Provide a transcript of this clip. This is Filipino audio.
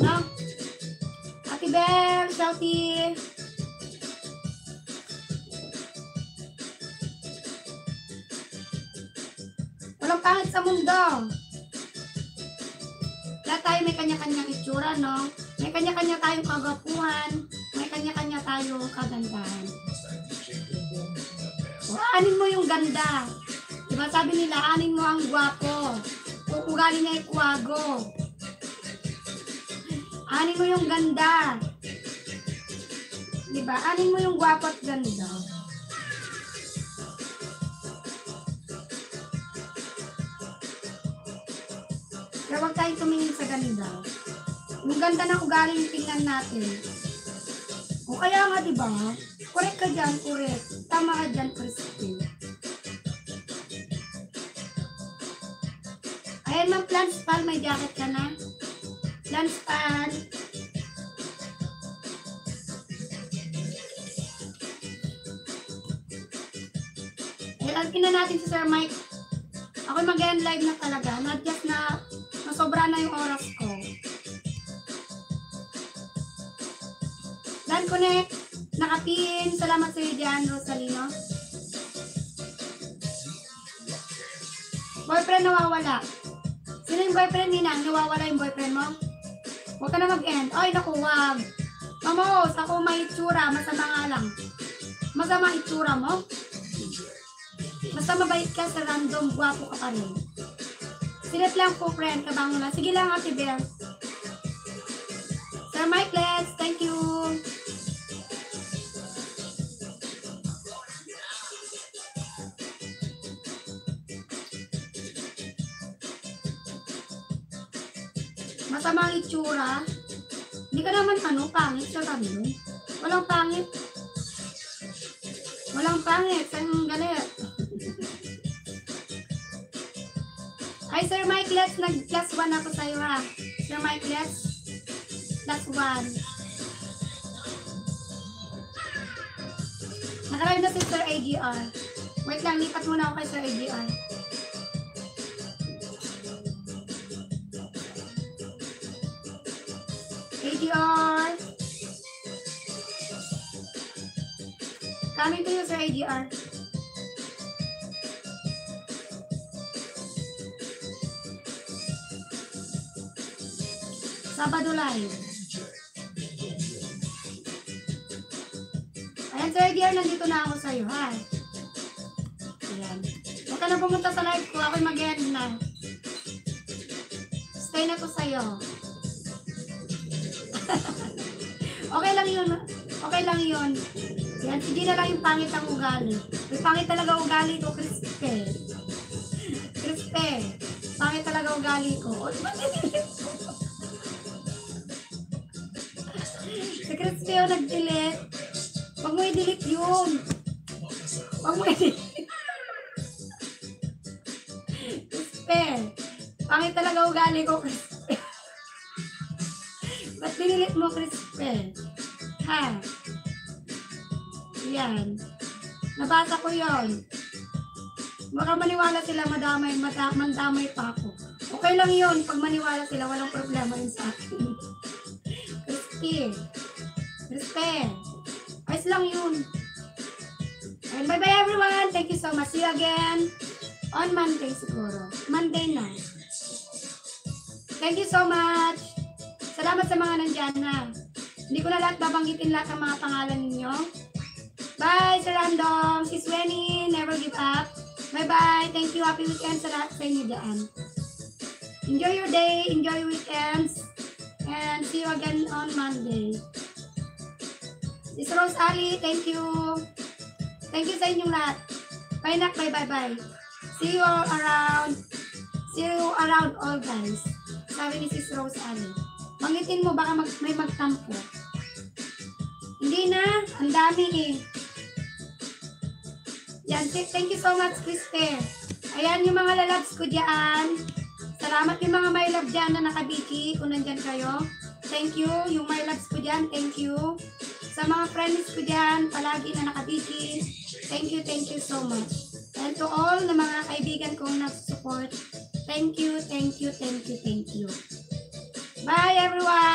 No? Ate Bel, Shouty. Walang pangit sa mundo. Lahat tayo may kanya-kanyang itsura, no? May kanya-kanya tayong kagapuhan. May kanya-kanya tayong kagandahan. O, anin mo yung ganda. Diba sabi nila, anin mo ang gwapo. Kung ugali niya ay kuwago. Anin mo yung ganda. Diba? Anin mo yung gwapo at ganda. Kaya huwag tayong tumingin sa ganda. Yung ganda ng ugali yung tingnan natin. O kaya nga diba? Correct ka dyan, correct. Tama ka dyan, Christine. Ayan mang Plants Pal, may jacket ka na. Plants Pal. Ilalkin na natin si Sir Mike. Ako'y mag-end live na talaga. Not just na nasobra na yung oras ko. Dan Connect, nakapin. Salamat sa iyo dyan, Rosalino. Boyfriend nawawala. Sino yung boyfriend, Ninang? Nawawala yung boyfriend mo? Huwag ka na mag-end. Ay, naku, wag. Mamos, ako may itsura. Masama nga lang. Masama itsura mo? Basta mabait ka sa random, guwapo ka pa rin. Silit lang po, friend. Kabango lang. Sige lang, Ate Bel. Sir Mike, let's. Thank you. Masama ang itsura. Hindi ka naman pangit sa random. Walang pangit. Walang pangit. Saan galit? Ay, Sir Mike, let's nag-plus 1 ako sa'yo, ha? Sir Mike, let's plus 1. Nakalive na si Sir AGR. Wait lang, lipat muna ako kay Sir AGR. AGR. Coming to you, Sir AGR. Sabado live. Ayan, Sir AGR, nandito na ako sa'yo, ha? Ayan. Huwag ka na pumunta sa live ko. Ako'y mag-end na. Stay na ko sa'yo. Okay lang yun. Okay lang yun. Yan, sige na lang yung pangit ang ugali. Yung pangit talaga ugali ko, Crispe. Crispe. Pangit talaga ugali ko. O, diba nililit ko? Si Crispe yung nag-delete. Huwag mo i-delete yun. Huwag mo i-delete. Crispe. Pangit talaga ugali ko, Crispe. Ba't dinilit mo, Crispe? Ha? Yan. Nabasa ko yon. Baka maniwala sila mandamay pa ako. Okay lang yon. Pag maniwala sila, walang problema yun sa akin. Crispy. Crispy. Ayos lang yun. And bye-bye everyone. Thank you so much. See you again on Monday siguro. Monday na. Thank you so much. Salamat sa mga nandyan na. Hindi ko na lahat babanggitin lahat ng mga pangalan ninyo. Bye, Sir Random. Si Swenny, never give up. Bye-bye. Thank you. Happy weekend sa lahat sa inyo dyan. Enjoy your day. Enjoy your weekends. And see you again on Monday. This Rose Ali, thank you. Thank you sa inyong lahat. Bye, Nak. Bye-bye-bye. See you all around. See you around all, guys. Sabi ni Sis Rose Ali. Mangitin mo, baka may magtampo. Hindi na. Ang dami eh. Yan. Thank you so much, Crispe. Ayan yung mga lalabs ko dyan. Salamat yung mga my love dyan na nakabiki. Kung nandyan kayo. Thank you. Yung my loves ko dyan. Thank you. Sa mga friends ko dyan, palagi na nakabiki. Thank you so much. And to all na mga kaibigan kong nag-support. Thank you. Bye, everyone!